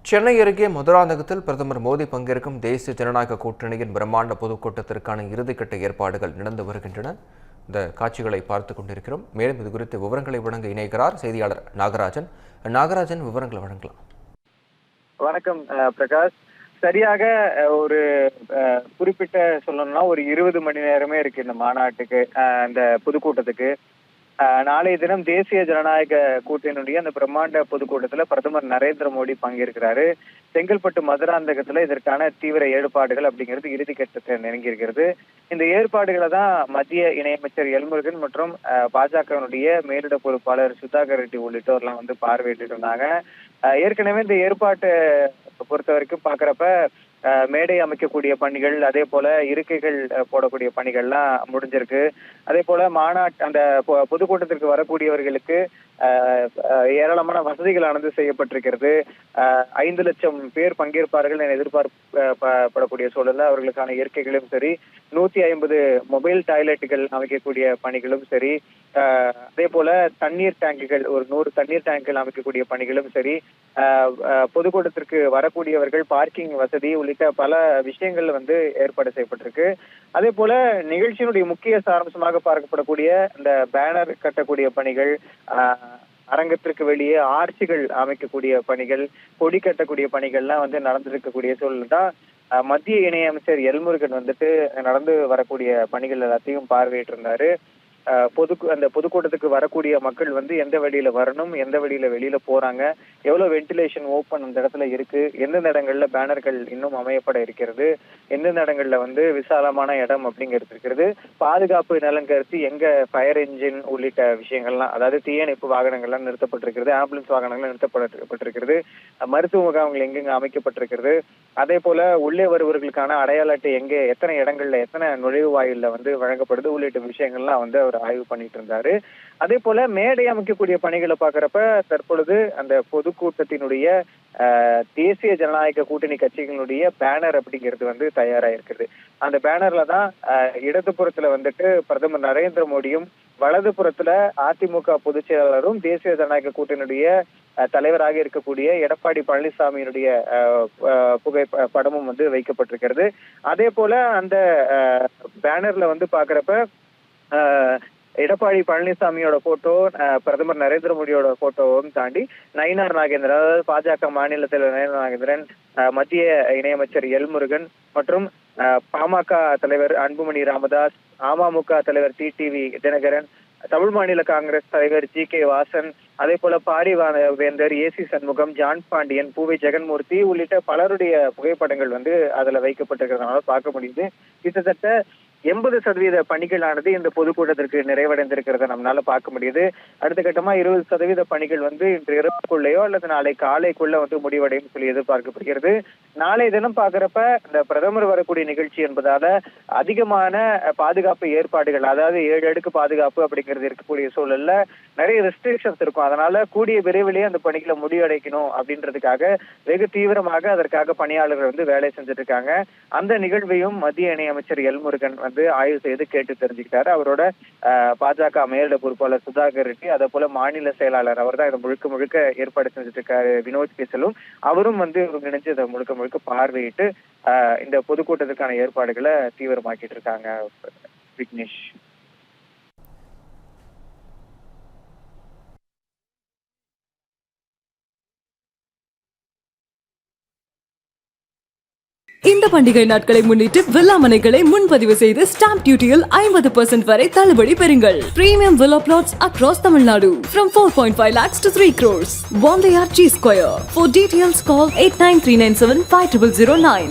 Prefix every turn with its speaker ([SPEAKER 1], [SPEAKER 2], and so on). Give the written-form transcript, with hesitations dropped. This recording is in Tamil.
[SPEAKER 1] சென்னை அருகே மதுராந்தகத்தில் பிரதமர் மோடி பங்கேற்கும் தேசிய ஜனநாயக கூட்டணியின் பிரம்மாண்ட பொதுக்கூட்டத்திற்கான இறுதிக்கட்ட ஏற்பாடுகள் நடந்து வருகின்றன. இந்த காட்சிகளை பார்த்துக் கொண்டிருக்கிறோம். மேலும் இது குறித்து விவரங்களை வழங்க இணைகிறார் செய்தியாளர் நாகராஜன். நாகராஜன், விவரங்களை வழங்கலாம்.
[SPEAKER 2] வணக்கம் பிரகாஷ். சரியாக ஒரு குறிப்பிட்ட சொல்லணும்னா ஒரு 20 மணி நேரமே இருக்கு இந்த மாநாட்டுக்கு, இந்த பொதுக்கூட்டத்துக்கு. நாளைய தினம் தேசிய ஜனநாயக கூட்டணியுடைய அந்த பிரம்மாண்ட பொதுக்கூட்டத்துல பிரதமர் நரேந்திர மோடி பங்கேற்கிறாரு. செங்கல்பட்டு மதுராந்தகத்துல இதற்கான தீவிர ஏற்பாடுகள் அப்படிங்கிறது இறுதிக்கட்டத்தை நெருங்கியிருக்கிறது. இந்த ஏற்பாடுகளை தான் மத்திய இணையமைச்சர் எல்முருகன் மற்றும் பாஜகவினுடைய மேலிட பொறுப்பாளர் சுதாகர் ரெட்டி உள்ளிட்டோர்லாம் வந்து பார்வையிட்டு இருந்தாங்க. ஏற்கனவே இந்த ஏற்பாட்டை பொறுத்த வரைக்கும் பாக்குறப்ப மேடை அமைக்கக்கூடிய பணிகள், அதே போல இருக்கைகள் போடக்கூடிய பணிகள்லாம் முடிஞ்சிருக்கு. அதே போல அந்த பொதுக்கூட்டத்திற்கு வரக்கூடியவர்களுக்கு ஏராளமான வசதிகளானது செய்யப்பட்டிருக்கிறது. 5 லட்சம் பேர் பங்கேற்பார்கள் என எதிர்பார்க்கப்படக்கூடிய சூழல்ல அவர்களுக்கான இருக்கைகளும் சரி, 150 மொபைல் டாய்லெட்டுகள் அமைக்கக்கூடிய பணிகளும் சரி, அதே போல தண்ணீர் டேங்குகள், ஒரு 100 தண்ணீர் டேங்குகள் அமைக்கக்கூடிய பணிகளும் சரி, பொதுக்கூட்டத்திற்கு வரக்கூடியவர்கள் பார்க்கிங் வசதி உள்ளிட்ட பல விஷயங்கள் வந்து ஏற்பாடு செய்யப்பட்டிருக்கு. அதே போல நிகழ்ச்சியினுடைய முக்கிய சாராம்சமாக பார்க்கப்படக்கூடிய இந்த பேனர் கட்டக்கூடிய பணிகள், அரங்கத்திற்கு வெளியே ஆர்ச்சிகள் அமைக்கக்கூடிய பணிகள், கொடி கட்டக்கூடிய பணிகள்லாம் வந்து நடந்திருக்கக்கூடிய சூழல் தான் மத்திய இணையமைச்சர் எல்முருகன் வந்துட்டு நடந்து வரக்கூடிய பணிகள் எல்லாத்தையும் பார்வையிட்டு இருந்தாரு. அந்த பொதுக்கூட்டத்துக்கு வரக்கூடிய மக்கள் வந்து எந்த வழியில வரணும், எந்த வழியில வெளியில போறாங்க, எவ்வளவு வென்டிலேஷன் ஓப்பன் அந்த இடத்துல இருக்கு, எந்தெந்த இடங்கள்ல பேனர்கள் இன்னும் அமையப்பட இருக்கிறது, எந்தெந்த இடங்கள்ல வந்து விசாலமான இடம் அப்படிங்கிறது இருக்கிறது, பாதுகாப்பு நலன் கருத்து எங்க ஃபயர் என்ஜின் உள்ளிட்ட விஷயங்கள்லாம், அதாவது தீயணைப்பு வாகனங்கள்லாம் நிறுத்தப்பட்டிருக்கிறது, ஆம்புலன்ஸ் வாகனங்கள் நிறுத்தப்பட்டிருக்கிறது, மருத்துவ முகாம்கள் எங்கெங்க அமைக்கப்பட்டிருக்கிறது, அதே போல உள்ளே வருபவர்களுக்கான அடையாள அட்டை எங்க, எத்தனை இடங்கள்ல, எத்தனை நுழைவு வாயில்ல வந்து வழங்கப்படுது உள்ளிட்ட விஷயங்கள்லாம் வந்து ஆய்வு பண்ணிட்டு இருந்தாரு. அதே போல மேடை அமைக்கக்கூடிய பணிகளை பாக்குறப்ப தற்பொழுது அந்த பொதுக்கூட்டத்தினுடைய தேசிய ஜனநாயக கூட்டணி கட்சிகளுடைய பேனர் அப்படிங்கிறது வந்து தயாராயிருக்கிறது. அந்த பேனர்ல தான் இடதுபுறத்துல வந்துட்டு பிரதமர் நரேந்திர மோடியும், வலதுபுறத்துல அதிமுக பொதுச் செயலாளரும் தேசிய ஜனநாயக கூட்டணியுடைய தலைவராக இருக்கக்கூடிய எடப்பாடி பழனிசாமியினுடைய புகைப்படமும் வந்து வைக்கப்பட்டிருக்கிறது. அதே போல அந்த பேனர்ல வந்து பாக்குறப்ப எடப்பாடி பழனிசாமியோட போட்டோ, பிரதமர் நரேந்திர மோடியோட போட்டோவும் தாண்டி நயினார் நாகேந்திரன், அதாவது பாஜக மாநில தலைவர் நயினார் நாகேந்திரன், மத்திய இணையமைச்சர் எல்முருகன் மற்றும் பாமக தலைவர் அன்புமணி ராமதாஸ், அமமுக தலைவர் டிடிவி தினகரன், தமிழ் மாநில காங்கிரஸ் தலைவர் ஜி.கே. வாசன், அதே போல பாரிவேந்தர், ஏசி சண்முகம், ஜான் பாண்டியன், பூவை ஜெகன்மூர்த்தி உள்ளிட்ட பலருடைய புகைப்படங்கள் வந்து அதுல வைக்கப்பட்டிருக்கிறதுனால பார்க்க முடியுது. கிட்டத்தட்ட 80% பணிகளானது இந்த பொதுக்கூட்டத்திற்கு நிறைவடைந்திருக்கிறத நம்மளால பார்க்க முடியுது. அடுத்த கட்டமா 20% பணிகள் வந்து இன்று இரவுக்குள்ளேயோ அல்லது நாளை காலைக்குள்ள வந்து முடிவடையும் சொல்லி எதிர்பார்க்கப்படுகிறது. நாளை தினம் பாக்குறப்ப இந்த பிரதமர் வரக்கூடிய நிகழ்ச்சி என்பதால அதிகமான பாதுகாப்பு ஏற்பாடுகள், அதாவது 7 அடுக்கு பாதுகாப்பு அப்படிங்கிறது இருக்கக்கூடிய சூழல்ல நிறைய ரெஸ்ட்ரிக்ஷன்ஸ் இருக்கும். அதனால கூடிய விரைவிலேயே அந்த பணிகளை முடிவடைக்கணும் அப்படின்றதுக்காக வெகு தீவிரமாக அதற்காக பணியாளர்கள் வந்து வேலை செஞ்சுட்டு இருக்காங்க. அந்த நிகழ்வையும் மத்திய இணையமைச்சர் எல்முருகன் வந்து ஆய்வு செய்து கேட்டு தெரிஞ்சுக்கிட்டாரு. அவரோட பாஜக மேலிட பொறுப்பாளர் சுதாகர் ரெட்டி, அதே போல மாநில செயலாளர், அவர் தான் இதை முழுக்க ஏற்பாடு செஞ்சுட்டு இருக்காரு, வினோத் கிசலும், அவரும் வந்து இணைஞ்சு இதை முழுக்க பார்வையிட்டு இந்த பொதுக்கூட்டத்துக்கான ஏற்பாடுகளை தீவிரமாக்கிட்டு இருக்காங்க. விக்னேஷ்.
[SPEAKER 3] இந்த பண்டிகை நாட்களை முன்னிட்டு வில்லா மனைகளை முன்பதிவு செய்து ஸ்டாம்ப் டியூட்டியில் 50% வரை தள்ளுபடி பெறுங்கள். Premium villa plots across Tamil Nadu from 4.5 lakhs to 3 crores. Wandayar G Square. For details call 8939750009.